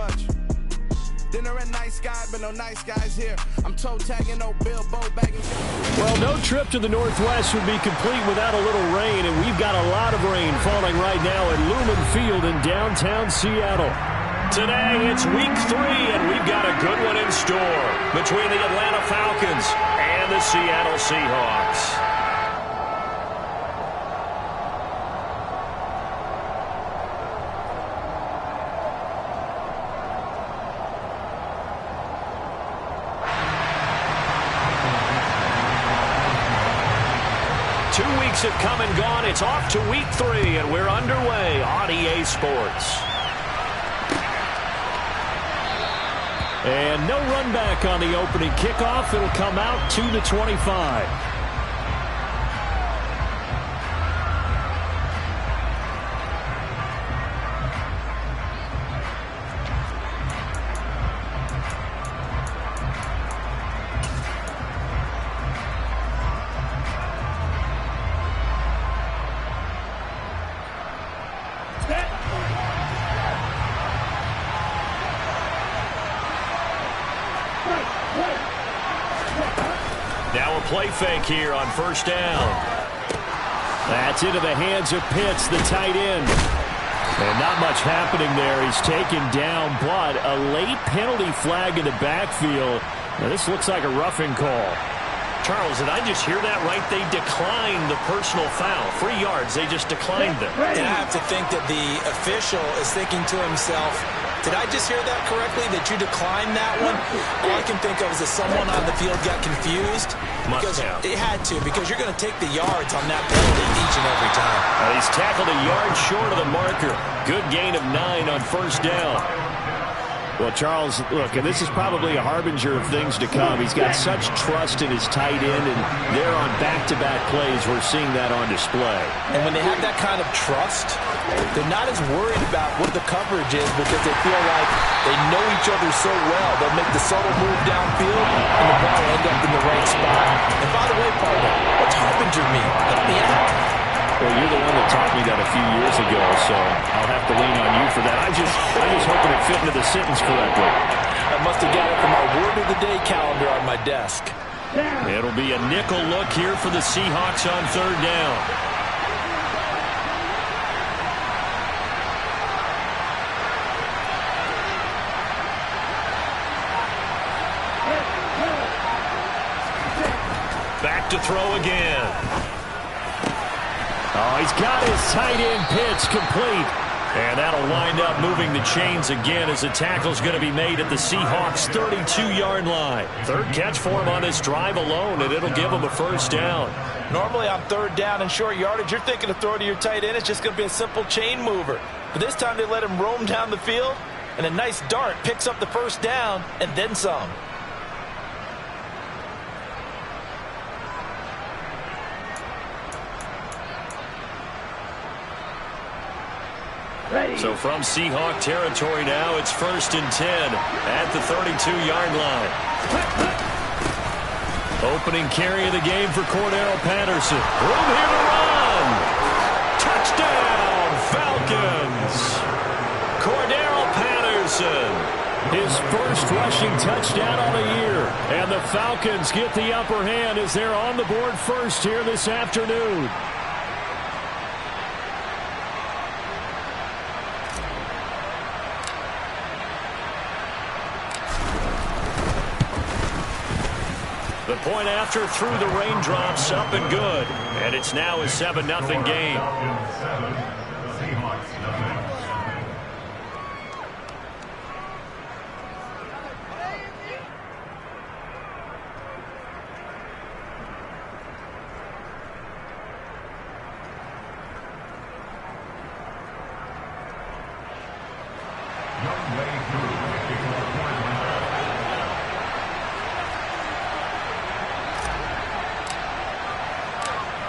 much. Dinner at Nice Guy, but no nice guys here. I'm toe tagging, no Bilbo bagging. Well, no trip to the Northwest would be complete without a little rain, and we've got a lot of rain falling right now at Lumen Field in downtown Seattle. Today, it's week 3, and we've got a good one in store between the Atlanta Falcons and the Seattle Seahawks. 2 weeks have come and gone. It's off to week 3, and we're underway on EA Sports. And no run back on the opening kickoff. It'll come out to the 25. Now a play fake here on first down. That's into the hands of Pitts, the tight end. And not much happening there. He's taken down, but a late penalty flag in the backfield. Now this looks like a roughing call. Charles, did I just hear that right? They declined the personal foul. 3 yards, they just declined them. And I have to think that the official is thinking to himself, did I just hear that correctly, that you declined that one? All I can think of is that someone on the field got confused. Must have. It had to, because you're going to take the yards on that penalty each and every time. He's tackled a yard short of the marker. Good gain of 9 on first down. Well, Charles, look, and this is probably a harbinger of things to come. He's got such trust in his tight end, and they're on back-to-back plays. We're seeing that on display. And when they have that kind of trust, they're not as worried about what the coverage is because they feel like they know each other so well. They'll make the subtle move downfield, and the ball will end up in the right spot. And by the way, partner, what's harbinger mean? Help me out. Well, you're the one that taught me that a few years ago, so I'll have to lean on you for that. I just hoping it fit into the sentence correctly. I must have got it from my word of the day calendar on my desk. It'll be a nickel look here for the Seahawks on third down. Back to throw again. Oh, he's got his tight end pitch complete. And that'll wind up moving the chains again as the tackle's going to be made at the Seahawks' 32-yard line. Third catch for him on this drive alone, and it'll give him a first down. Normally on third down and short yardage, you're thinking of throw to your tight end. It's just going to be a simple chain mover. But this time they let him roam down the field, and a nice dart picks up the first down and then some. So from Seahawk territory now, it's 1st and 10 at the 32-yard line. Opening carry of the game for Cordero Patterson. Room here to run. Touchdown, Falcons. Cordero Patterson. His first rushing touchdown on the year. And the Falcons get the upper hand as they're on the board first here this afternoon. The point after through the raindrops, up and good. And it's now a 7-0 game.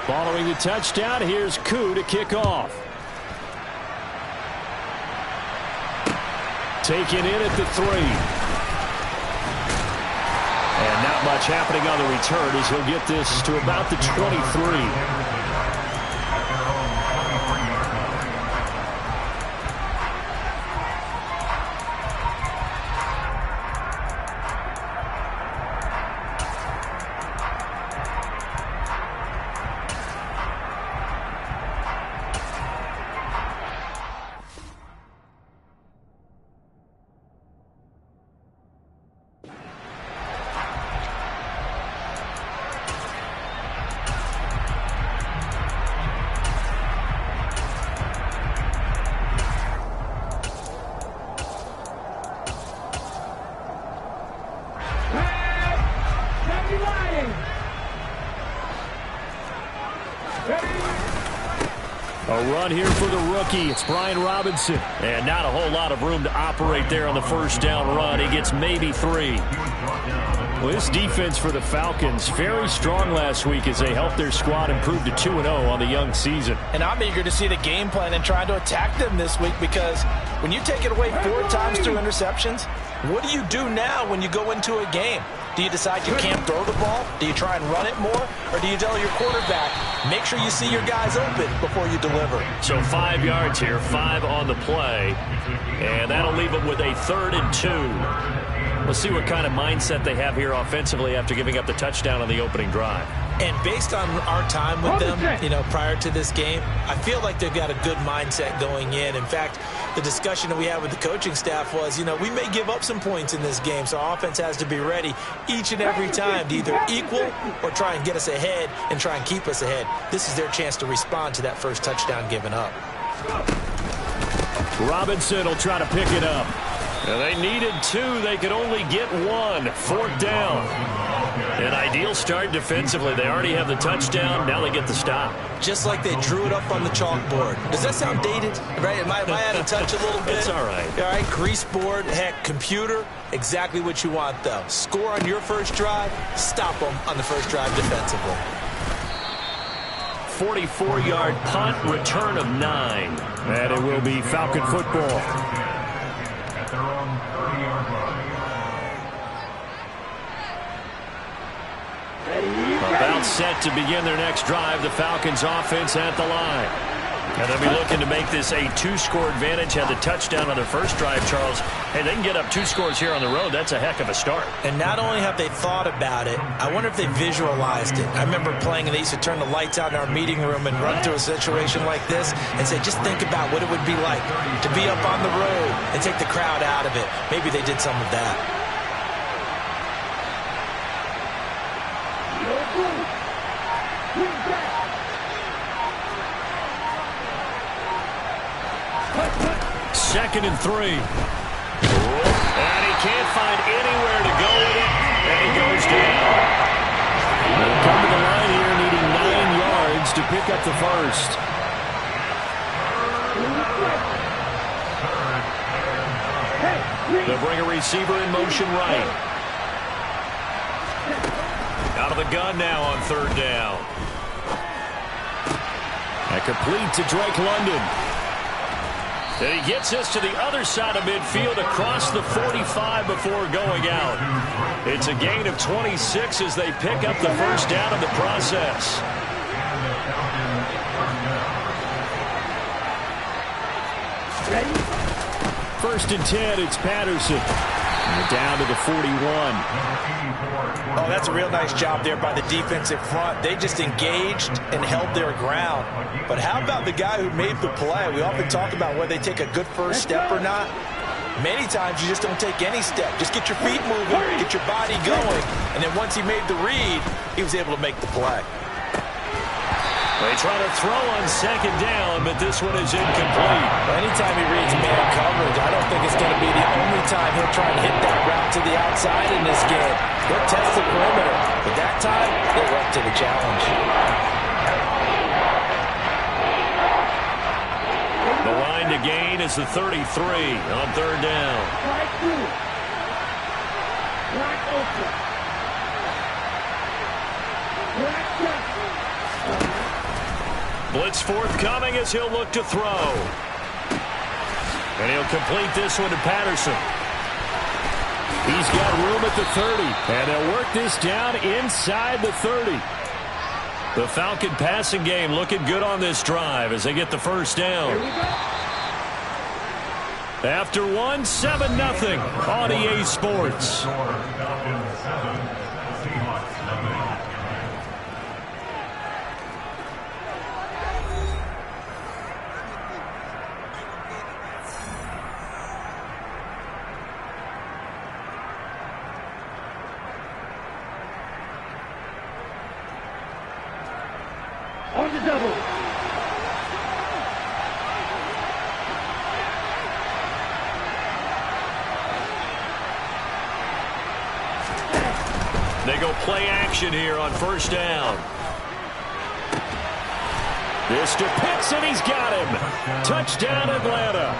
Following the touchdown, here's Koo to kick off. Taken in at the 3. And not much happening on the return as he'll get this to about the 23. A run here for the rookie. It's Brian Robinson. And not a whole lot of room to operate there on the first down run. He gets maybe 3. Well, this defense for the Falcons, very strong last week as they helped their squad improve to 2-0 on the young season. And I'm eager to see the game plan and trying to attack them this week, because when you take it away 4 times through interceptions, what do you do now when you go into a game? Do you decide you can't throw the ball? Do you try and run it more? Or do you tell your quarterback, make sure you see your guys open before you deliver? So 5 yards here, 5 on the play. And that'll leave them with a 3rd and 2. We'll see what kind of mindset they have here offensively after giving up the touchdown on the opening drive. And based on our time with them, prior to this game, I feel like they've got a good mindset going in. In fact, the discussion that we had with the coaching staff was, we may give up some points in this game, so our offense has to be ready each and every time to either equal or try and get us ahead and try and keep us ahead. This is their chance to respond to that first touchdown given up. Robinson will try to pick it up. And they needed 2. They could only get 1. 4th down. An ideal start defensively. They already have the touchdown. Now they get the stop. Just like they drew it up on the chalkboard. Does that sound dated? Right? Am I out of touch a little bit? It's all right. All right, grease board, heck, computer, exactly what you want, though. Score on your first drive, stop them on the first drive defensively. 44-yard punt, return of 9. And it will be Falcon football. About set to begin their next drive. The Falcons offense at the line. And they'll be looking to make this a 2-score advantage. Had the touchdown on their first drive, Charles. Hey, they can get up 2 scores here on the road. That's a heck of a start. And not only have they thought about it, I wonder if they visualized it. I remember playing, and they used to turn the lights out in our meeting room and run through a situation like this and say, just think about what it would be like to be up on the road and take the crowd out of it. Maybe they did some of that. Second and 3. And he can't find anywhere to go with it. And he goes down. They'll come to the line here needing 9 yards to pick up the first. They'll bring a receiver in motion right. Out of the gun now on 3rd down. And complete to Drake London. And he gets us to the other side of midfield across the 45 before going out. It's a gain of 26 as they pick up the first down in the process. First and 10, it's Patterson. And down to the 41. Oh, that's a real nice job there by the defensive front. They just engaged and held their ground. But how about the guy who made the play? We often talk about whether they take a good first step or not. Many times you just don't take any step. Just get your feet moving, get your body going. And then once he made the read, he was able to make the play. They try to throw on 2nd down, but this one is incomplete. Well, anytime he reads man coverage, I don't think it's going to be the only time he'll try and hit that route to the outside in this game. He'll test the perimeter, but that time, they were up to the challenge. The line to gain is the 33 on 3rd down. Blitz forthcoming as he'll look to throw. And he'll complete this one to Patterson. He's got room at the 30. And they'll work this down inside the 30. The Falcon passing game looking good on this drive as they get the first down. After 1, 7-0 on EA Sports. On the double. They go play action here on first down. This to Pitts, and he's got him. Touchdown, Atlanta.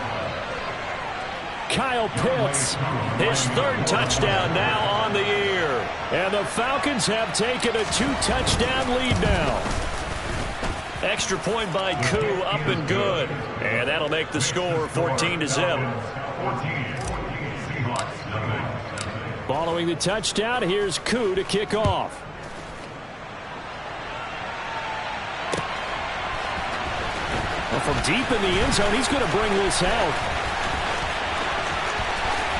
Kyle Pitts, his third touchdown now on the year. And the Falcons have taken a 2-touchdown lead now. Extra point by Koo, up and good. And that'll make the score 14-0. Following the touchdown, here's Koo to kick off. Well, from deep in the end zone, he's going to bring this out.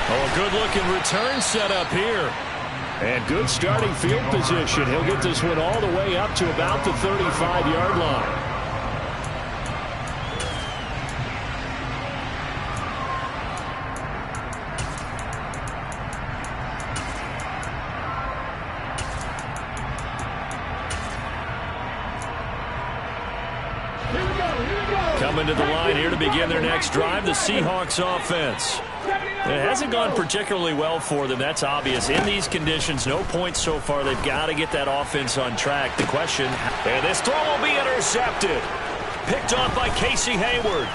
Oh, a good-looking return set up here. And good starting field position. He'll get this one all the way up to about the 35-yard line. Coming to the line here to begin their next drive, the Seahawks offense. It hasn't gone particularly well for them. That's obvious. In these conditions, no points so far. They've got to get that offense on track. The question, and this throw will be intercepted. Picked off by Casey Hayward.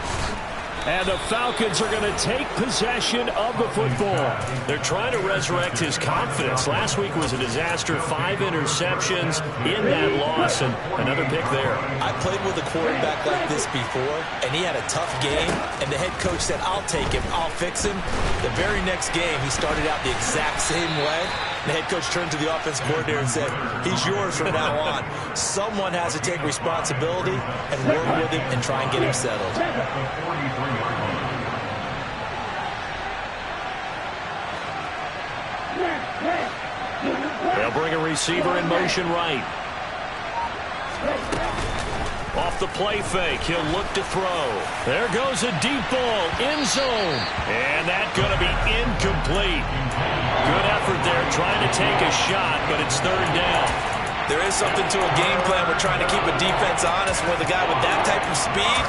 And the Falcons are going to take possession of the football. They're trying to resurrect his confidence. Last week was a disaster. 5 interceptions in that loss, and another pick there. I played with a quarterback like this before, and he had a tough game, and the head coach said, I'll take him, I'll fix him. The very next game, he started out the exact same way. The head coach turned to the offense coordinator and said, he's yours from now on. Someone has to take responsibility and work with him and try and get him settled. They'll bring a receiver in motion right. Off the play fake, he'll look to throw. There goes a deep ball, end zone. And that's going to be incomplete. Good effort there, trying to take a shot, but it's third down. There is something to a game plan. We're trying to keep a defense honest. With a guy with that type of speed,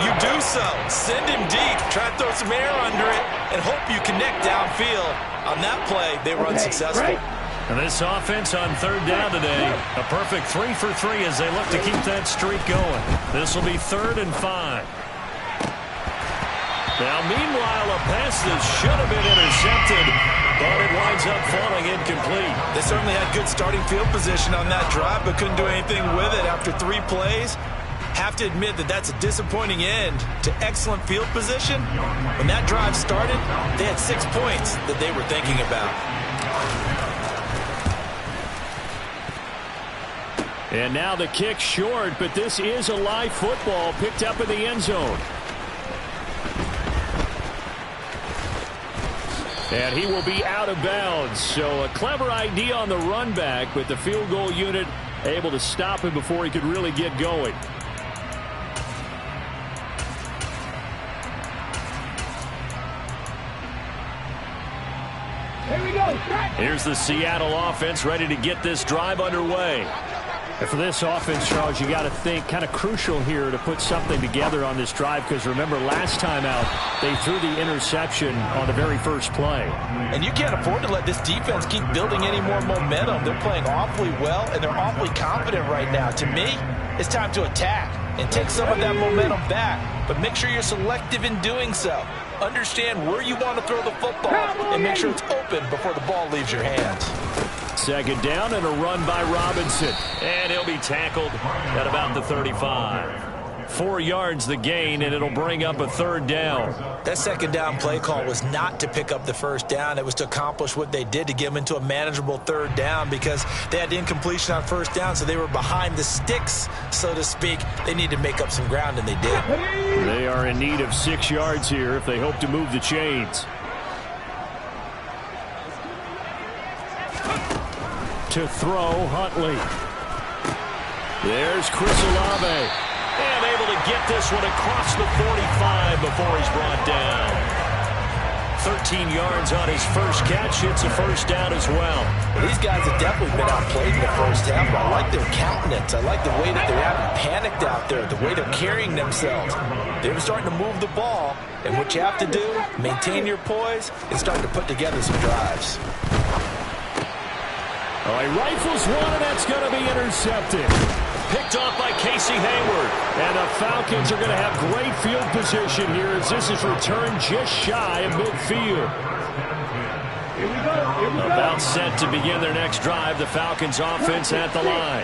you do so. Send him deep, try to throw some air under it, and hope you connect downfield. On that play, they were unsuccessful. And this offense on third down today, a perfect 3 for 3 as they look to keep that streak going. This will be 3rd and 5. Now, meanwhile, a pass that should have been intercepted, but it winds up falling incomplete. They certainly had good starting field position on that drive, but couldn't do anything with it after 3 plays. Have to admit that that's a disappointing end to excellent field position. When that drive started, they had 6 points that they were thinking about. And now the kick short, but this is a live football picked up in the end zone. And he will be out of bounds. So a clever idea on the run back, but the field goal unit able to stop him before he could really get going. Here's the Seattle offense ready to get this drive underway. And for this offense, Charles, you got to think kind of crucial here to put something together on this drive, because remember last time out they threw the interception on the very first play. And you can't afford to let this defense keep building any more momentum. They're playing awfully well, and they're awfully confident right now. To me, it's time to attack and take some of that momentum back, but make sure you're selective in doing so. Understand where you want to throw the football and make sure it's open before the ball leaves your hands. Second down and a run by Robinson. And he'll be tackled at about the 35. 4 yards the gain, and it'll bring up a third down. That second down play call was not to pick up the first down. It was to accomplish what they did, to get them into a manageable third down, because they had incompletion on first down, so they were behind the sticks, so to speak. They need to make up some ground, and they did. They are in need of 6 yards here if they hope to move the chains. To throw, Huntley. There's Chris Olave. And able to get this one across the 45 before he's brought down. 13 yards on his first catch. It's a first down as well. These guys have definitely been outplayed in the first half. I like their countenance. I like the way that they're having panicked out there, the way they're carrying themselves. They're starting to move the ball. And what you have to do, maintain your poise and start to put together some drives. All right, rifles one, and that's going to be intercepted. picked off by Casey Hayward. And the Falcons are going to have great field position here as this is returned just shy of midfield. Here we go. About set to begin their next drive. The Falcons offense at the line.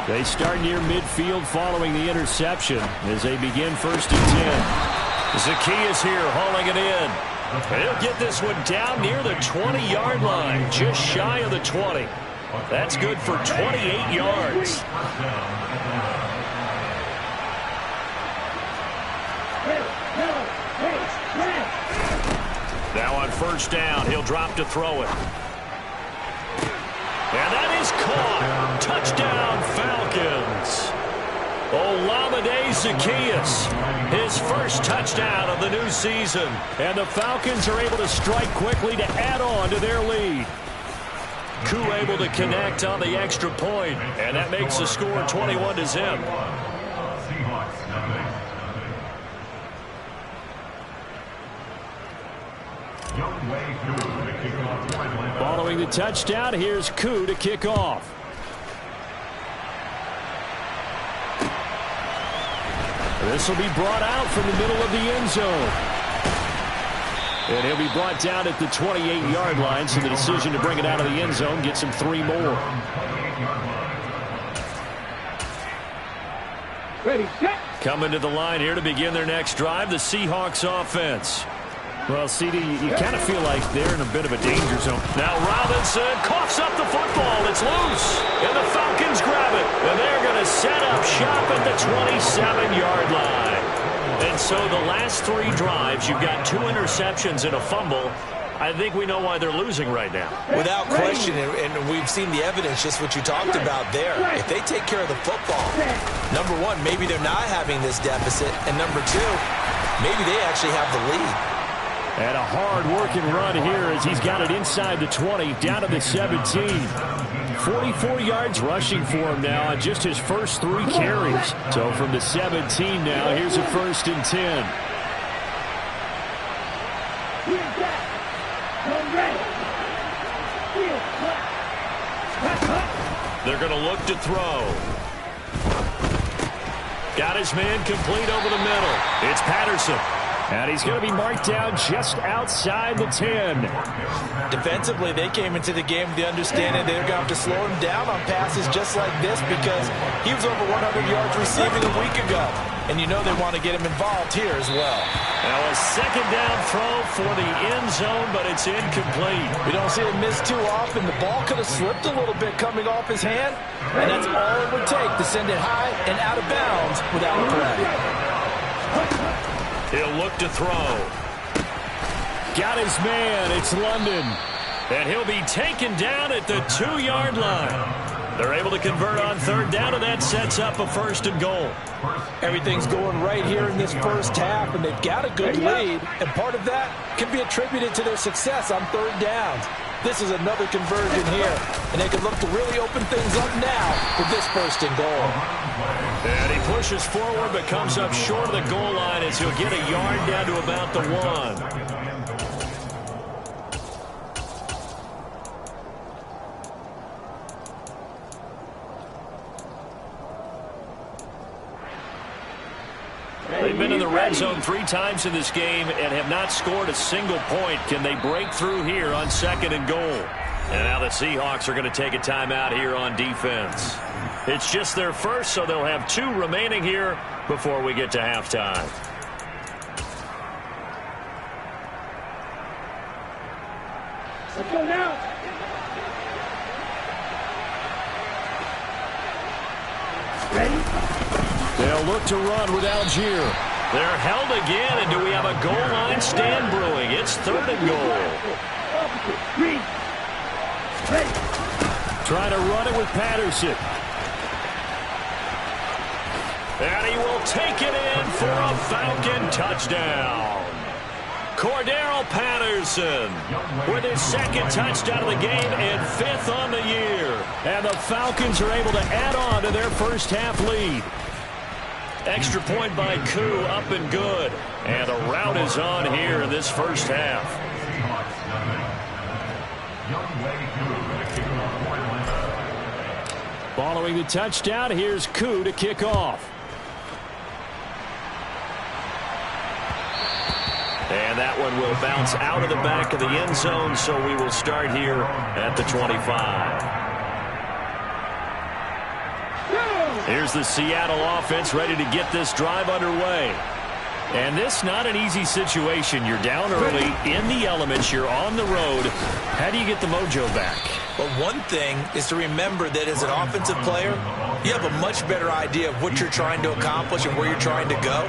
They start near midfield following the interception as they begin 1st and 10. Zacchaeus here hauling it in. He'll get this one down near the 20-yard line, just shy of the 20. That's good for 28 yards. Now on 1st down, he'll drop to throw it. And that is caught. Touchdown, Falcons. Olamide Zacchaeus, his first touchdown of the new season. And the Falcons are able to strike quickly to add on to their lead. Koo able to connect on the extra point, and that makes the score 21-0. Following the touchdown, here's Koo to kick off. This will be brought out from the middle of the end zone. And he'll be brought down at the 28-yard line, so the decision to bring it out of the end zone gets him 3 more. Ready, set. Coming to the line here to begin their next drive, the Seahawks offense. Well, CD, you kind of feel like they're in a bit of a danger zone. Now Robinson coughs up the football. It's loose. And the Falcons grab it. And they're going to set up shop at the 27-yard line. And so the last 3 drives, you've got 2 interceptions and a fumble. I think we know why they're losing right now. Without question, and we've seen the evidence, just what you talked about there. If they take care of the football, number 1, maybe they're not having this deficit. And number 2, maybe they actually have the lead. And a hard-working run here as he's got it inside the 20, down to the 17. 44 yards rushing for him now on just his first 3 carries. So from the 17 now, here's a 1st and 10. They're going to look to throw. Got his man complete over the middle. It's Patterson. And he's going to be marked down just outside the 10. Defensively, they came into the game with the understanding they're going to have to slow him down on passes just like this because he was over 100 yards receiving a week ago. And you know they want to get him involved here as well. Now a 2nd down throw for the end zone, but it's incomplete. We don't see him miss too often. The ball could have slipped a little bit coming off his hand, and that's all it would take to send it high and out of bounds without a play. He'll look to throw. Got his man. It's London. And he'll be taken down at the 2-yard line. They're able to convert on 3rd down, and that sets up a 1st and goal. Everything's going right here in this first half, and they've got a good lead. And part of that can be attributed to their success on 3rd downs. This is another conversion here, and they can look to really open things up now with this 1st and goal. And he pushes forward but comes up short of the goal line as he'll get a yard down to about the 1. They've been in the red zone 3 times in this game and have not scored a single point. Can they break through here on 2nd and goal? And now the Seahawks are going to take a timeout here on defense. It's just their first, so they'll have 2 remaining here before we get to halftime. Let's go now. Ready? They'll look to run with Algier. They're held again, and do we have a goal line stand brewing? It's 3rd and goal. Trying to run it with Patterson. And he will take it in for a Falcon touchdown. Cordero Patterson with his 2nd touchdown of the game and 5th on the year. And the Falcons are able to add on to their first half lead. Extra point by Koo, up and good. And the rout is on here in this first half. Following the touchdown, here's Koo to kick off. And that one will bounce out of the back of the end zone, so we will start here at the 25. Here's the Seattle offense ready to get this drive underway. And this not an easy situation. You're down early, in the elements, you're on the road. How do you get the mojo back? Well, one thing is to remember that as an offensive player, you have a much better idea of what you're trying to accomplish and where you're trying to go.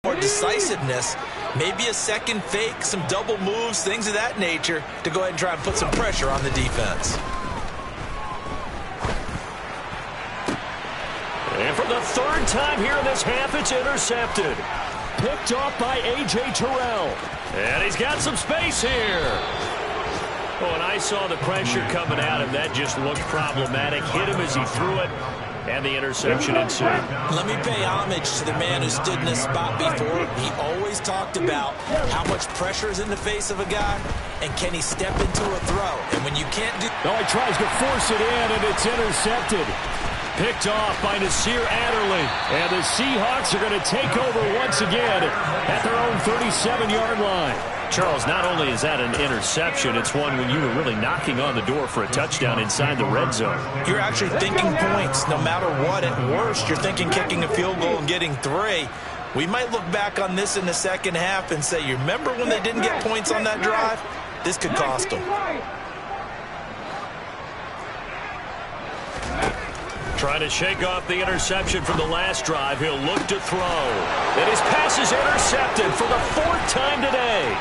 More decisiveness, maybe a second fake, some double moves, things of that nature to go ahead and try and put some pressure on the defense. And for the third time here in this half, it's intercepted. Picked off by A.J. Terrell. And he's got some space here. Oh, and I saw the pressure coming at him. That just looked problematic. Hit him as he threw it, and the interception ensued. Let me pay homage to the man who stood in this spot before. He always talked about how much pressure is in the face of a guy, and can he step into a throw. And when you can't do... Oh, he tries to force it in, and it's intercepted. Picked off by Nasir Adderley. And the Seahawks are going to take over once again at their own 37-yard line. Charles, not only is that an interception, it's one when you were really knocking on the door for a touchdown inside the red zone. You're actually thinking points. No matter what, at worst, you're thinking kicking a field goal and getting 3. We might look back on this in the second half and say, you remember when they didn't get points on that drive? This could cost them. Trying to shake off the interception from the last drive. He'll look to throw. And his pass is intercepted for the 4th time today.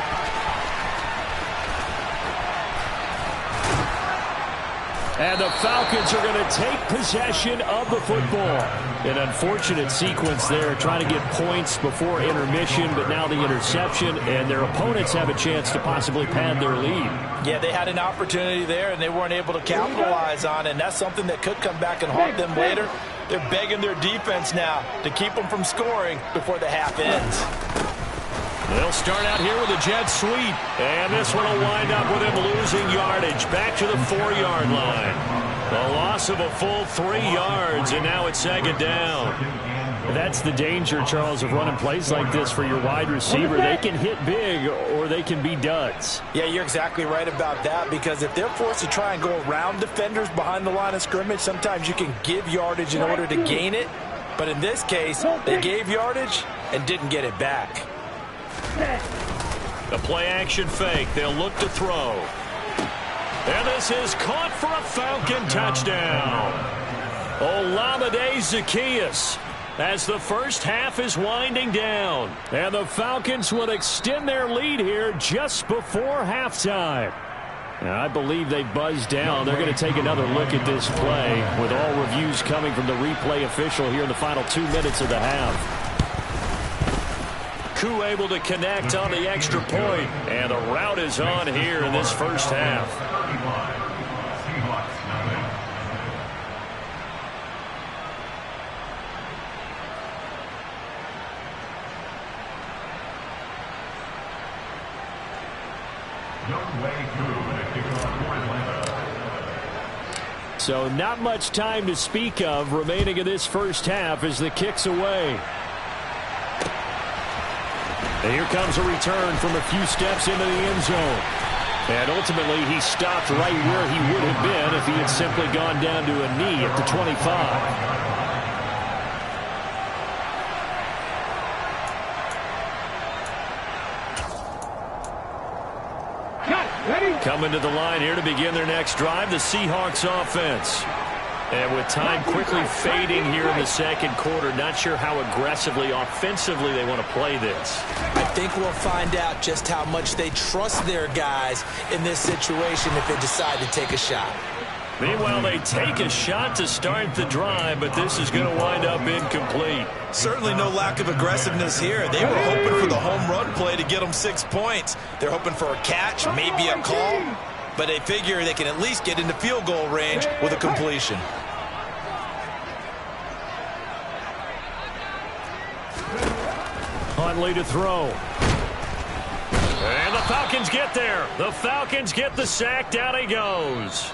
And the Falcons are going to take possession of the football. An unfortunate sequence there, trying to get points before intermission, but now the interception, and their opponents have a chance to possibly pad their lead. Yeah, they had an opportunity there, and they weren't able to capitalize on it, and that's something that could come back and haunt them later. They're begging their defense now to keep them from scoring before the half ends. They'll start out here with a jet sweep, and this one will wind up with him losing yardage back to the 4-yard line. The loss of a full 3 yards, and now it's 2nd down. That's the danger, Charles, of running plays like this for your wide receiver. They can hit big or they can be duds. Yeah, you're exactly right about that, because if they're forced to try and go around defenders behind the line of scrimmage, sometimes you can give yardage in order to gain it. But in this case, they gave yardage and didn't get it back. The play-action fake. They'll look to throw. And this is caught for a Falcon touchdown. Olamide Zaccheaus as the first half is winding down. And the Falcons will extend their lead here just before halftime. Now, I believe they buzzed down. They're going to take another look at this play with all reviews coming from the replay official here in the final 2 minutes of the half. Koo able to connect on the extra point, and the route is on here in this first half. So not much time to speak of remaining in this first half as the kick's away. And here comes a return from a few steps into the end zone. And ultimately, he stopped right where he would have been if he had simply gone down to a knee at the 25. Coming to the line here to begin their next drive, the Seahawks offense. And with time quickly fading here in the second quarter, not sure how aggressively, offensively they want to play this. I think we'll find out just how much they trust their guys in this situation if they decide to take a shot. Meanwhile, they take a shot to start the drive, but this is going to wind up incomplete. Certainly no lack of aggressiveness here. They were hoping for the home run play to get them 6 points. They're hoping for a catch, maybe a call, but they figure they can at least get into field goal range with a completion. Huntley to throw. And the Falcons get there. The Falcons get the sack. Down he goes.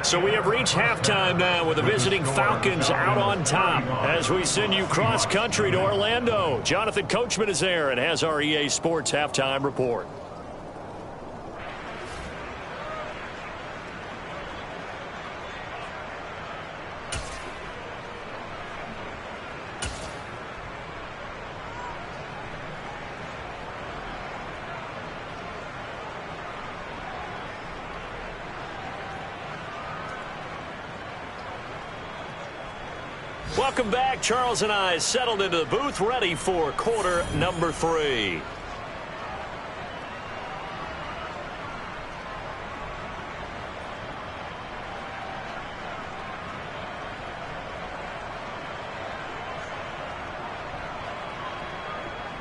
So we have reached halftime now with the visiting Falcons out on top as we send you cross-country to Orlando. Jonathan Coachman is there and has our EA Sports halftime report. Welcome back. Charles and I settled into the booth, ready for quarter number 3.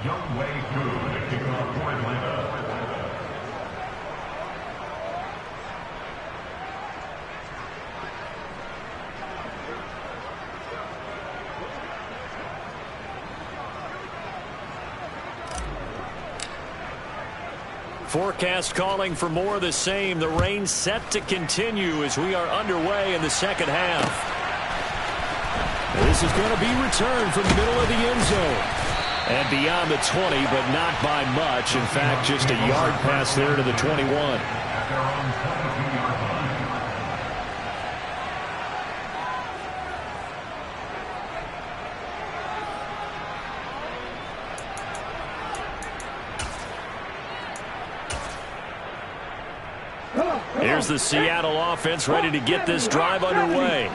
Wk3 to kick off for Atlanta. Forecast calling for more of the same. The rain set to continue as we are underway in the second half. This is going to be returned from the middle of the end zone. And beyond the 20, but not by much. In fact, just a yard pass there to the 21. Here's the Seattle offense ready to get this drive underway.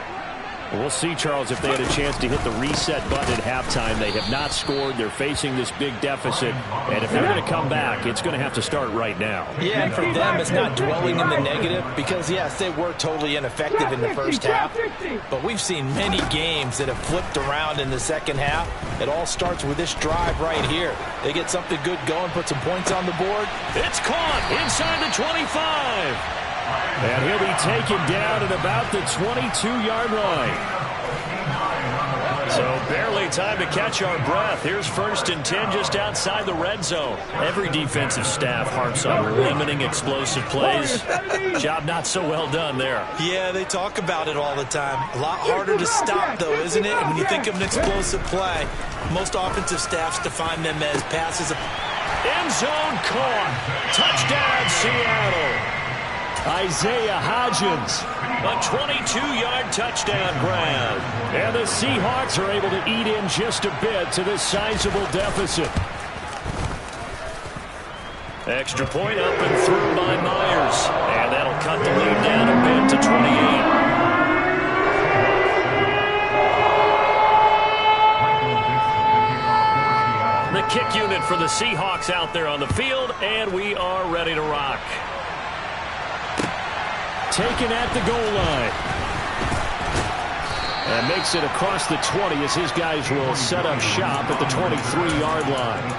We'll see, Charles, if they had a chance to hit the reset button at halftime. They have not scored. They're facing this big deficit. And if they're going to come back, it's going to have to start right now. Yeah, and for them, it's not dwelling in the negative because, yes, they were totally ineffective in the first half. But we've seen many games that have flipped around in the second half. It all starts with this drive right here. They get something good going, put some points on the board. It's caught inside the 25. And he'll be taken down at about the 22-yard line. So barely time to catch our breath. Here's 1st and 10 just outside the red zone. Every defensive staff harps on limiting explosive plays. Job not so well done there. Yeah, they talk about it all the time. A lot harder to stop, though, isn't it? And when you think of an explosive play, most offensive staffs define them as passes. End zone caught. Touchdown, Seattle. Isaiah Hodgins, a 22-yard touchdown grab. And the Seahawks are able to eat in just a bit to this sizable deficit. Extra point up and through by Myers. And that'll cut the lead down a bit to 28. The kick unit for the Seahawks out there on the field, and we are ready to rock. Taken at the goal line. And makes it across the 20 as his guys will set up shop at the 23-yard line.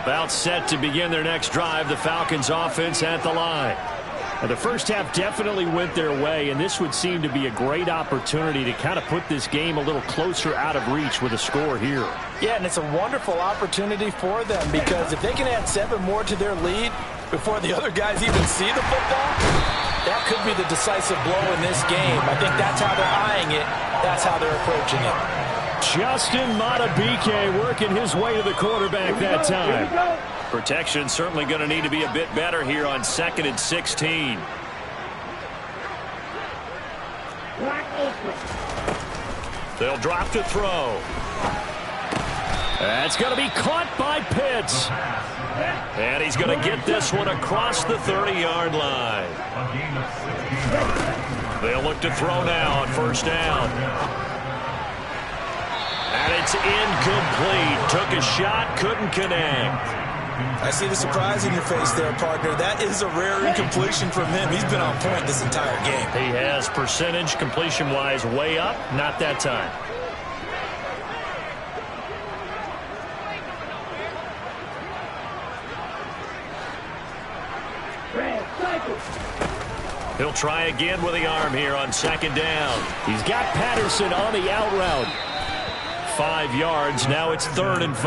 About set to begin their next drive, the Falcons offense at the line. And the first half definitely went their way, and this would seem to be a great opportunity to kind of put this game a little closer out of reach with a score here. Yeah, and it's a wonderful opportunity for them because if they can add 7 more to their lead before the other guys even see the football, that could be the decisive blow in this game. I think that's how they're eyeing it. That's how they're approaching it. Justin Madubuike working his way to the quarterback that time. Protection certainly going to need to be a bit better here on 2nd and 16. They'll drop to throw. That's going to be caught by Pitts. And he's going to get this one across the 30-yard line. They'll look to throw now on 1st down. And it's incomplete. Took a shot, couldn't connect. I see the surprise in your face there, partner. That is a rare incompletion from him. He's been on point this entire game. He has percentage completion-wise way up. Not that time. He'll try again with the arm here on second down. He's got Patterson on the out route. 5 yards. Now it's 3rd and 5.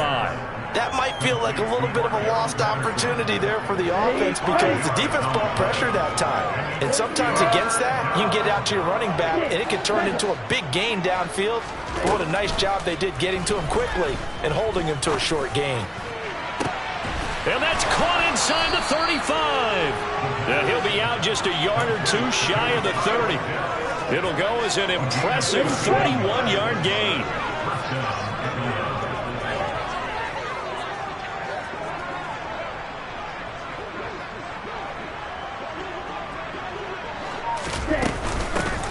That might feel like a little bit of a lost opportunity there for the offense because the defense brought pressure that time. And sometimes against that, you can get out to your running back, and it can turn into a big gain downfield. But what a nice job they did getting to him quickly and holding him to a short gain. And that's caught inside the 35. And he'll be out just a yard or two shy of the 30. It'll go as an impressive 31-yard gain.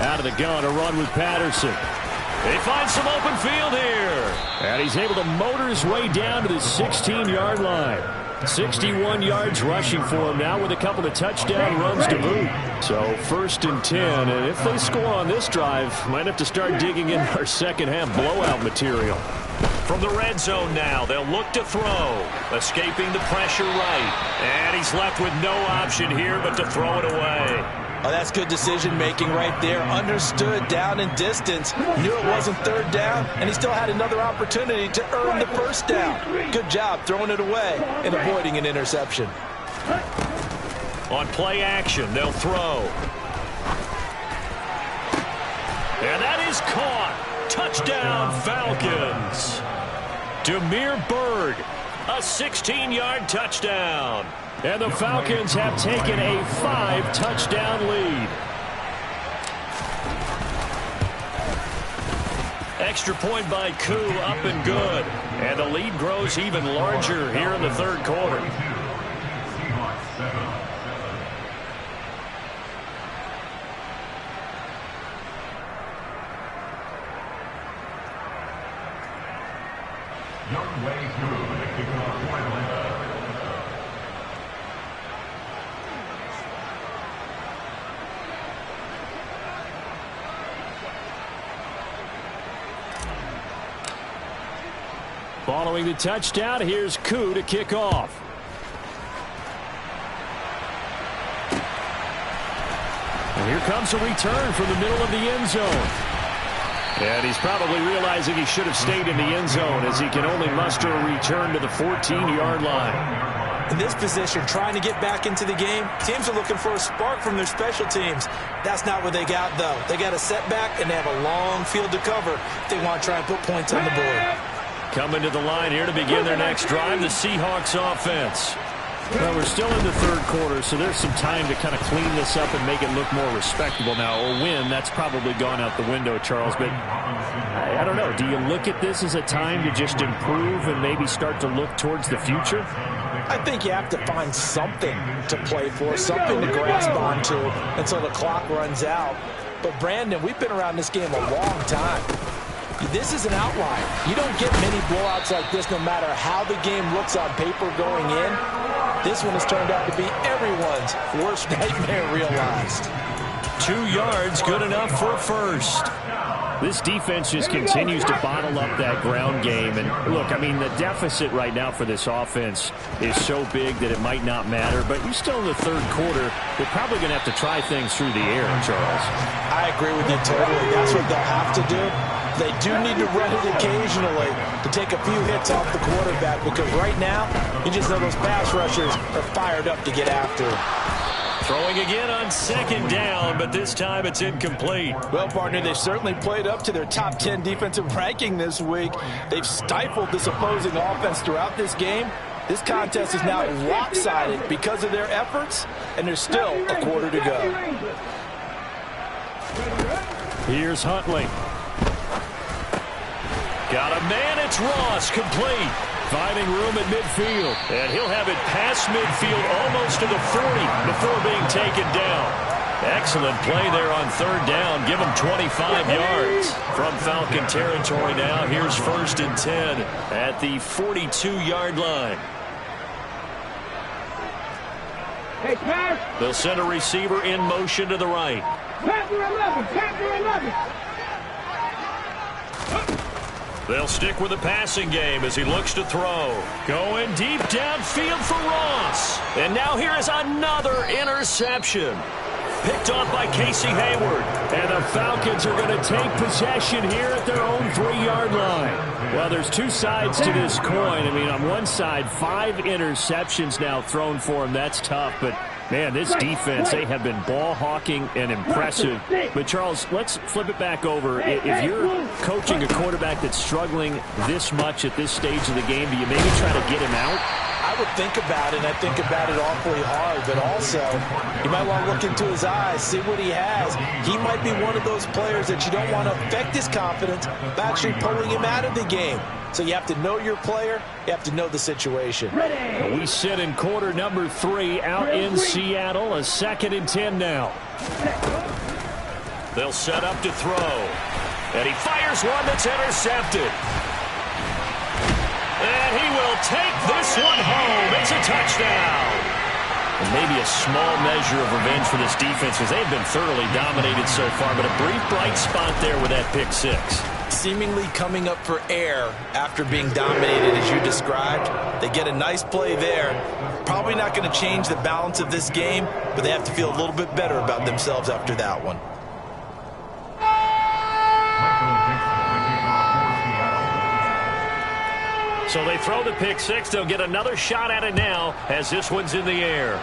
Out of the gun, a run with Patterson. They find some open field here. And he's able to motor his way down to the 16-yard line. 61 yards rushing for him now with a couple of touchdown runs to boot. So 1st and 10. And if they score on this drive, might have to start digging in our second-half blowout material. From the red zone now, they'll look to throw. Escaping the pressure right. And he's left with no option here but to throw it away. Oh, that's good decision-making right there. Understood down and distance. Knew it wasn't 3rd down, and he still had another opportunity to earn the 1st down. Good job throwing it away and avoiding an interception. On play action, they'll throw. And that is caught. Touchdown, Falcons. Demir Bird, a 16-yard touchdown. And the Falcons have taken a 5-touchdown lead. Extra point by Koo, up and good. And the lead grows even larger here in the 3rd quarter. Young way through the kickoff point line. Following the touchdown, here's Koo to kick off. And here comes a return from the middle of the end zone. And he's probably realizing he should have stayed in the end zone as he can only muster a return to the 14-yard line. In this position, trying to get back into the game, teams are looking for a spark from their special teams. That's not what they got, though. They got a setback, and they have a long field to cover if they want to try and put points on the board. Coming to the line here to begin their next drive, the Seahawks offense. Well, we're still in the 3rd quarter, so there's some time to kind of clean this up and make it look more respectable now. A win, that's probably gone out the window, Charles. But I don't know. Do you look at this as a time to just improve and maybe start to look towards the future? I think you have to find something to play for, something to grasp onto until the clock runs out. But, Brandon, we've been around this game a long time. This is an outlier. You don't get many blowouts like this no matter how the game looks on paper going in. This one has turned out to be everyone's worst nightmare realized. 2 yards, good enough for a first. This defense just continues to bottle up that ground game. And look, I mean, the deficit right now for this offense is so big that it might not matter. But you're still in the 3rd quarter. They're probably going to have to try things through the air, Charles. I agree with you totally. That's what they'll have to do. They do need to run it occasionally to take a few hits off the quarterback because right now, you just know those pass rushers are fired up to get after him. Throwing again on 2nd down, but this time it's incomplete. Well, partner, they've certainly played up to their top 10 defensive ranking this week. They've stifled this opposing offense throughout this game. This contest is now lopsided because of their efforts, and there's still a quarter to go. Here's Huntley. Got a man, it's Ross, complete. Finding room at midfield. And he'll have it past midfield almost to the 40 before being taken down. Excellent play there on 3rd down. Give him 25 yards. From Falcon territory now, here's 1st and 10 at the 42-yard line. Hey, pass. They'll send a receiver in motion to the right. Panther 11, Panther 11. They'll stick with the passing game as he looks to throw. Going deep downfield for Ross. And now here is another interception. picked off by Casey Hayward. And the Falcons are going to take possession here at their own 3-yard line. Well, there's two sides to this coin. I mean, on one side, 5 interceptions now thrown for him. That's tough, but man, this defense, they have been ball hawking and impressive. But, Charles, let's flip it back over. If you're coaching a quarterback that's struggling this much at this stage of the game, do you maybe try to get him out? I would think about it, and I think about it awfully hard, but also you might want to look into his eyes, see what he has. He might be one of those players that you don't want to affect his confidence by actually pulling him out of the game. So you have to know your player. You have to know the situation. We sit in quarter number 3 out in Seattle. A 2nd and 10 now. They'll set up to throw. And he fires one that's intercepted. And he will take this one home. It's a touchdown. And maybe a small measure of revenge for this defense because they've been thoroughly dominated so far. But a brief bright spot there with that pick 6. Seemingly coming up for air after being dominated as you described. They get a nice play there. Probably not going to change the balance of this game, but they have to feel a little bit better about themselves after that one. So they throw the pick 6. They'll get another shot at it now as this one's in the air.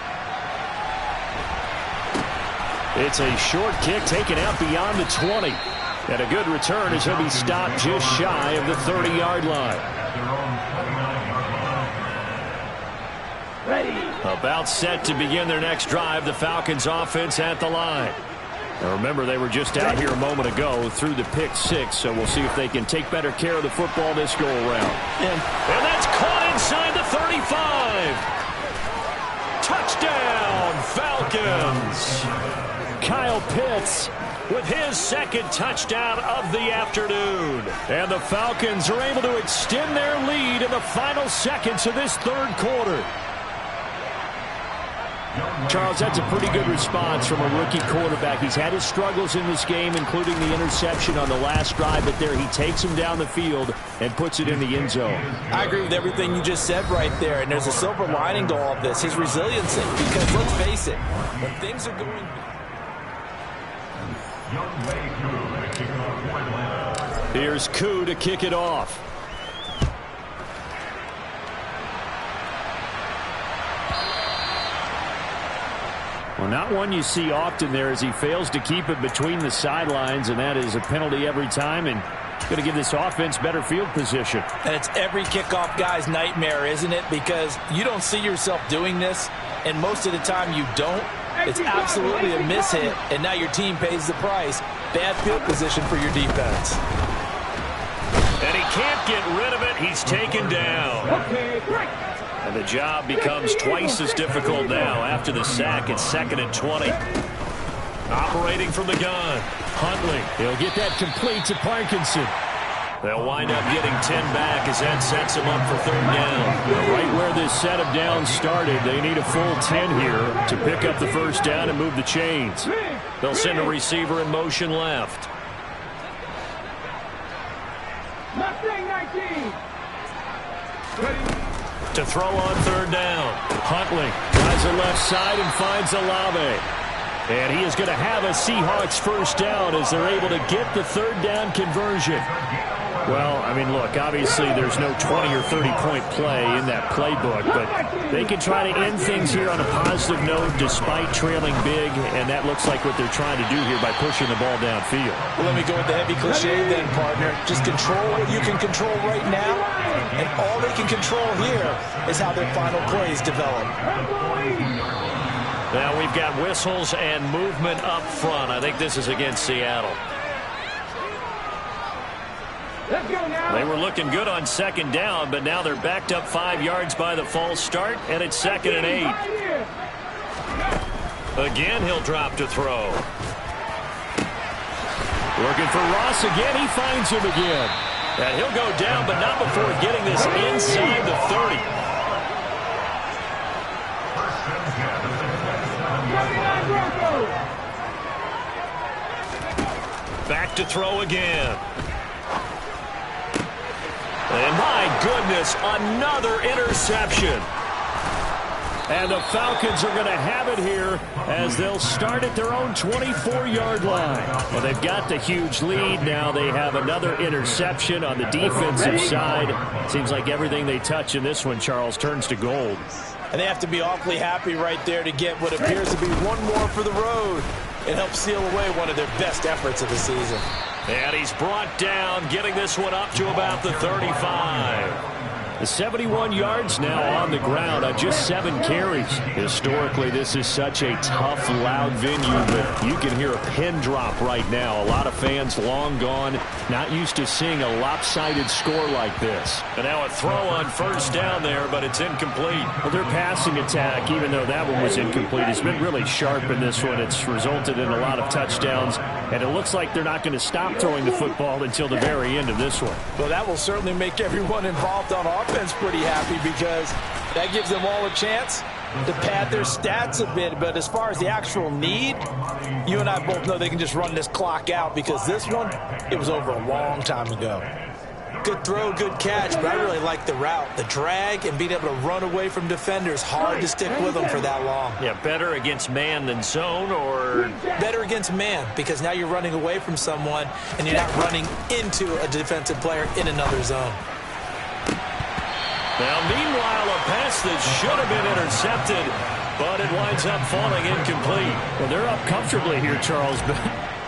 It's a short kick taken out beyond the 20. And a good return as he'll be stopped just shy of the 30-yard line. About set to begin their next drive. The Falcons offense at the line. Now remember, they were just out here a moment ago through the pick 6, so we'll see if they can take better care of the football this go-around. And that's caught inside the 35. Touchdown, Falcons. Kyle Pitts with his 2nd touchdown of the afternoon. And the Falcons are able to extend their lead in the final seconds of this 3rd quarter. Charles, that's a pretty good response from a rookie quarterback. He's had his struggles in this game, including the interception on the last drive, but there he takes him down the field and puts it in the end zone. I agree with everything you just said right there, and there's a silver lining to all of this, his resiliency, because let's face it, when things are going... Here's Koo to kick it off. Well, not one you see often there as he fails to keep it between the sidelines, and that is a penalty every time, and going to give this offense better field position. And it's every kickoff guy's nightmare, isn't it? Because you don't see yourself doing this, and most of the time you don't. It's absolutely a mishit, and now your team pays the price. Bad field position for your defense. And he can't get rid of it. He's taken down. And the job becomes twice as difficult now after the sack. It's 2nd and 20. Operating from the gun. Huntley. He'll get that complete to Parkinson. They'll wind up getting 10 back as that sets them up for 3rd down. Right where this set of downs started, they need a full 10 here to pick up the 1st down and move the chains. They'll send a receiver in motion left. To throw on 3rd down. Huntley tries the left side and finds Olave. And he is going to have a Seahawks 1st down as they're able to get the 3rd down conversion. Well, I mean, look, obviously there's no 20 or 30-point play in that playbook, but they can try to end things here on a positive note despite trailing big, and that looks like what they're trying to do here by pushing the ball downfield. Well, let me go with the heavy cliche then, partner. Just control what you can control right now, and all they can control here is how their final plays develop. Now we've got whistles and movement up front. I think this is against Seattle. They were looking good on 2nd down, but now they're backed up 5 yards by the false start, and it's 2nd and 8. Again, he'll drop to throw. Looking for Ross again. He finds him again. And he'll go down, but not before getting this inside the 30. Back to throw again. And my goodness, another interception. And the Falcons are going to have it here as they'll start at their own 24-yard line. Well, they've got the huge lead. Now they have another interception on the defensive side. Seems like everything they touch in this one, Charles, turns to gold. And they have to be awfully happy right there to get what appears to be one more for the road and help seal away one of their best efforts of the season. And he's brought down, getting this one up to about the 35. The 71 yards now on the ground on just 7 carries. Historically, this is such a tough, loud venue, but you can hear a pin drop right now. A lot of fans long gone, not used to seeing a lopsided score like this. And now a throw on first down there, but it's incomplete. Well, their passing attack, even though that one was incomplete, has been really sharp in this one. It's resulted in a lot of touchdowns, and it looks like they're not going to stop throwing the football until the very end of this one. Well, that will certainly make everyone involved on offense pretty happy because that gives them all a chance to pad their stats a bit. But as far as the actual need, you and I both know they can just run this clock out because this one, it was over a long time ago. Good throw, good catch, but I really like the route. The drag and being able to run away from defenders, hard to stick with them for that long. Yeah, better against man than zone, or? Better against man, because now you're running away from someone and you're not running into a defensive player in another zone. Now, meanwhile, a pass that should have been intercepted, but it winds up falling incomplete. Well, they're up comfortably here, Charles, but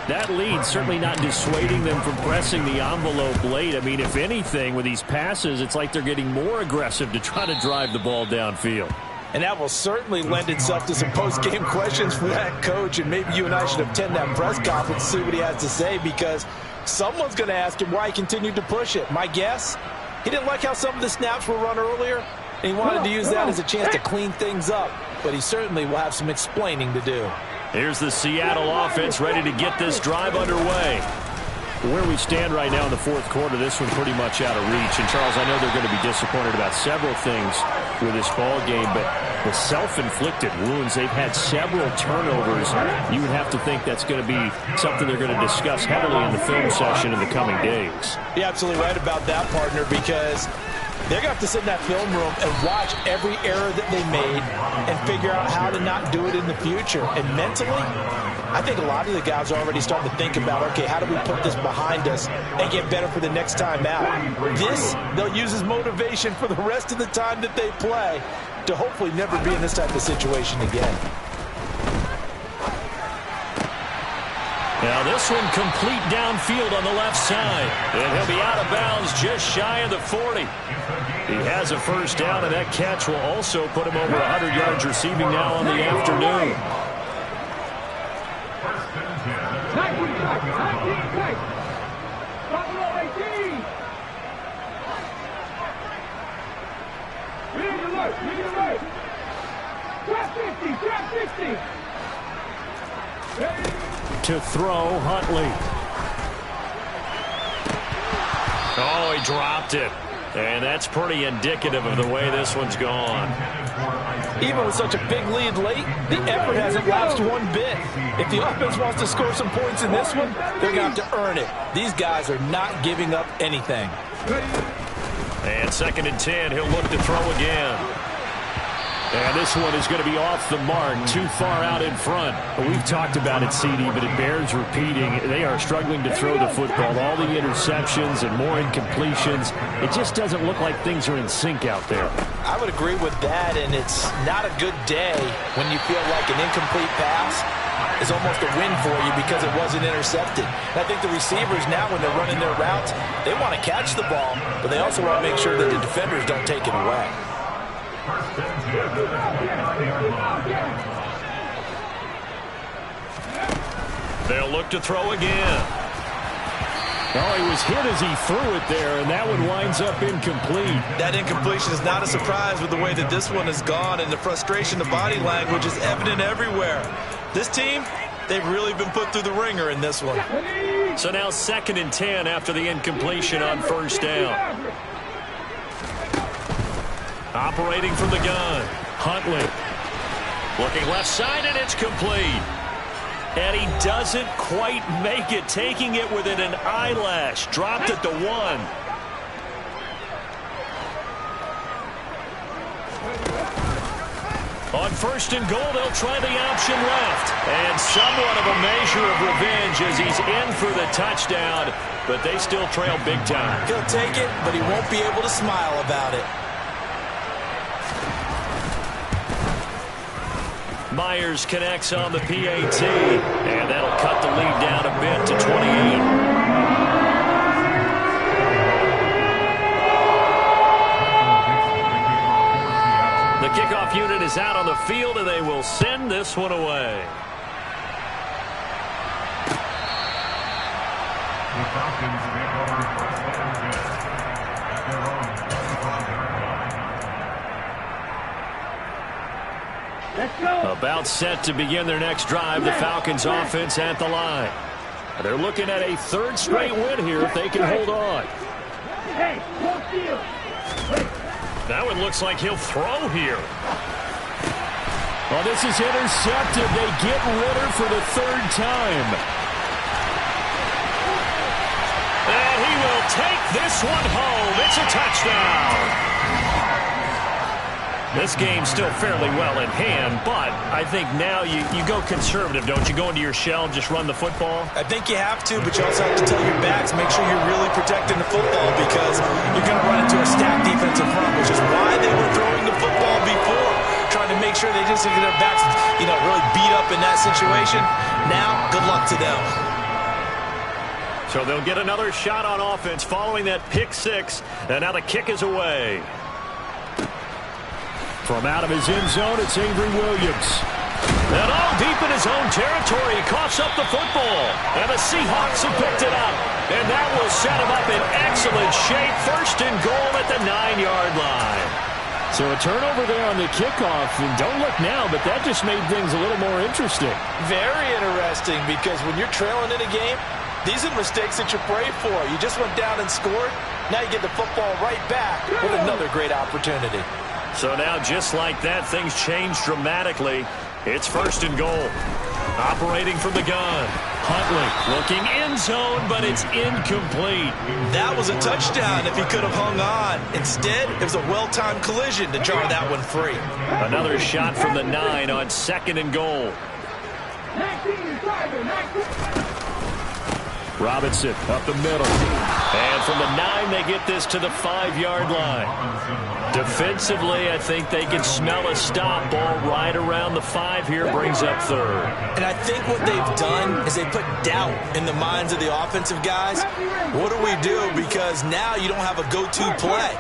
that lead certainly not dissuading them from pressing the envelope late. I mean, if anything, with these passes, it's like they're getting more aggressive to try to drive the ball downfield. And that will certainly lend itself to some post-game questions for that coach, and maybe you and I should attend that press conference to see what he has to say, because someone's going to ask him why he continued to push it. My guess? He didn't like how some of the snaps were run earlier, and he wanted to use that as a chance to clean things up. But he certainly will have some explaining to do. Here's the Seattle offense ready to get this drive underway. Where we stand right now in the fourth quarter, this one pretty much out of reach. And, Charles, I know they're going to be disappointed about several things with this ball game, but the self-inflicted wounds, they've had several turnovers. You would have to think that's going to be something they're going to discuss heavily in the film session in the coming days. You're absolutely right about that, partner, because they're going to have to sit in that film room and watch every error that they made and figure out how to not do it in the future. And mentally, I think a lot of the guys are already starting to think about, okay, how do we put this behind us and get better for the next time out? This, they'll use as motivation for the rest of the time that they play to hopefully never be in this type of situation again. Now this one complete downfield on the left side. And he'll be out of bounds just shy of the 40. He has a first down, and that catch will also put him over 100 yards receiving now on the afternoon. To throw, Huntley. Oh, he dropped it. And that's pretty indicative of the way this one's gone. Even with such a big lead late, the effort hasn't lapsed one bit. If the offense wants to score some points in this one, they're going to have to earn it. These guys are not giving up anything. And 2nd and 10, he'll look to throw again. And this one is going to be off the mark, too far out in front. We've talked about it, CD, but it bears repeating. They are struggling to throw the football. All the interceptions and more incompletions. It just doesn't look like things are in sync out there. I would agree with that, and it's not a good day when you feel like an incomplete pass is almost a win for you because it wasn't intercepted. And I think the receivers now, when they're running their routes, they want to catch the ball, but they also want to make sure that the defenders don't take it away. They'll look to throw again. Oh, he was hit as he threw it there, and that one winds up incomplete. That incompletion is not a surprise with the way that this one has gone, and the frustration, the body language is evident everywhere. This team, they've really been put through the ringer in this one. So now 2nd and 10 after the incompletion on first down. Operating from the gun, Huntley. Looking left side, and it's complete. And he doesn't quite make it, taking it within an eyelash. Dropped at the 1. On first and goal, they'll try the option left. And somewhat of a measure of revenge as he's in for the touchdown, but they still trail big time. He'll take it, but he won't be able to smile about it. Myers connects on the PAT, and that'll cut the lead down a bit to 28. The kickoff unit is out on the field, and they will send this one away. The Falcons make over first and 10 at their own 25-yard line. Let's go. About set to begin their next drive, the Falcons offense at the line. They're looking at a third straight win here if they can hold on. Hey, walk field. That one looks like he'll throw here. Well, this is intercepted. They get Ritter for the third time. And he will take this one home. It's a touchdown. This game's still fairly well in hand, but I think now you go conservative, don't you? Go into your shell and just run the football? I think you have to, but you also have to tell your backs, make sure you're really protecting the football because you're going to run into a stacked defensive front, which is why they were throwing the football before, trying to make sure they just get their backs, really beat up in that situation. Now, good luck to them. So they'll get another shot on offense following that pick six, and now the kick is away. From out of his end zone, it's Avery Williams. And all deep in his own territory, he coughs up the football. And the Seahawks have picked it up. And that will set him up in excellent shape. First and goal at the 9-yard line. So a turnover there on the kickoff. And don't look now, but that just made things a little more interesting. Very interesting because when you're trailing in a game, these are mistakes that you pray for. You just went down and scored. Now you get the football right back with another great opportunity. So now, just like that, things change dramatically. It's first and goal. Operating from the gun. Huntley looking end zone, but it's incomplete. That was a touchdown if he could have hung on. Instead, it was a well-timed collision to jar that one free. Another shot from the 9 on second and goal. 19 driver, 19. Robinson up the middle. And from the 9, they get this to the 5-yard line. Defensively, I think they can smell a stop. Ball right around the 5 here, brings up third. And I think what they've done is they put doubt in the minds of the offensive guys. What do we do? Because now you don't have a go-to play.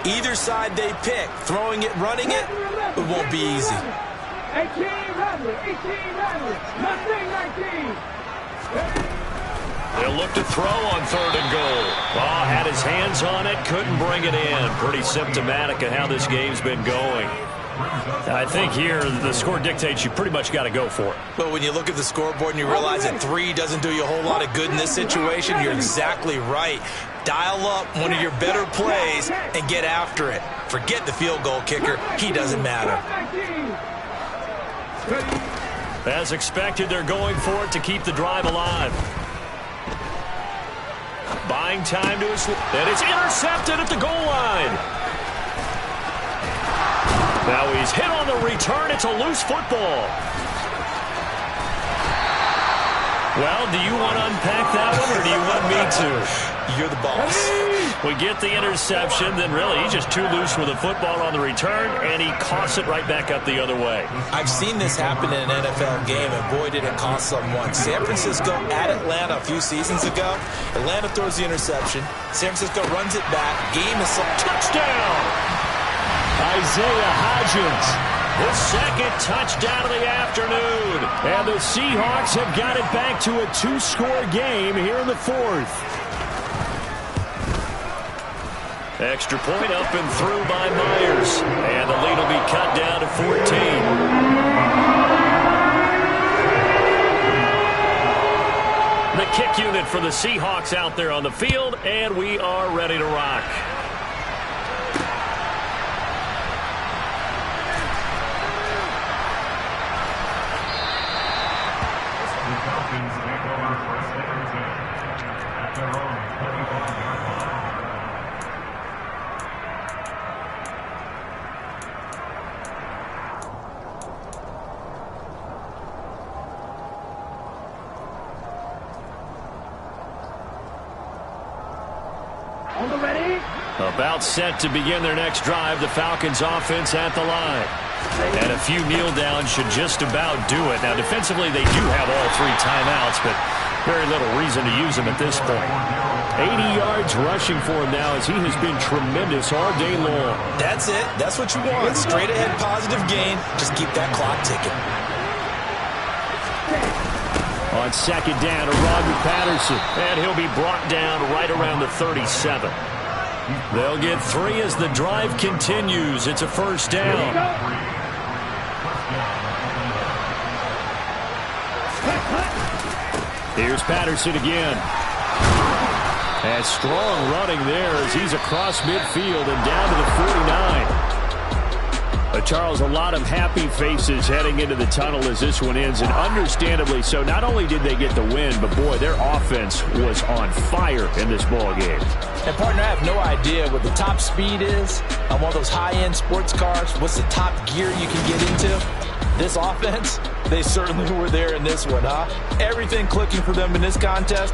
Either side they pick, throwing it, running it, it won't be easy. 18 Rattler, Mustang 19. They'll look to throw on third and goal. Oh, had his hands on it, couldn't bring it in. Pretty symptomatic of how this game's been going. I think here the score dictates you pretty much got to go for it. But when you look at the scoreboard and you realize that 3 doesn't do you a whole lot of good in this situation, you're exactly right. Dial up one of your better plays and get after it. Forget the field goal kicker. He doesn't matter. As expected, they're going for it to keep the drive alive. Buying time to his... And it's intercepted at the goal line. Now he's hit on the return. It's a loose football. Well, do you want to unpack that one, or do you want me to? You're the boss. We get the interception, then really he's just too loose with the football on the return, and he coughs it right back up the other way. I've seen this happen in an NFL game, and boy, did it cost someone. San Francisco at Atlanta a few seasons ago. Atlanta throws the interception. San Francisco runs it back. Game is touchdown! Isaiah Hodgins. The second touchdown of the afternoon. And the Seahawks have got it back to a 2-score game here in the 4th. Extra point up and through by Myers. And the lead will be cut down to 14. The kick unit for the Seahawks out there on the field, and we are ready to rock. On the ready. About set to begin their next drive, the Falcons offense at the line. And a few kneel downs should just about do it. Now, defensively, they do have all 3 timeouts, but very little reason to use them at this point. 80 yards rushing for him now as he has been tremendous all day long. That's it. That's what you want. Straight ahead positive gain. Just keep that clock ticking. On second down, a run with Patterson. And he'll be brought down right around the 37. They'll get 3 as the drive continues. It's a first down. Here's Patterson again. And strong running there as he's across midfield and down to the 49. Charles, a lot of happy faces heading into the tunnel as this one ends, and understandably so. Not only did they get the win, but boy, their offense was on fire in this ball game. And partner, I have no idea what the top speed is on one of those high-end sports cars. What's the top gear you can get into? This offense, they certainly were there in this one, huh? Everything clicking for them in this contest.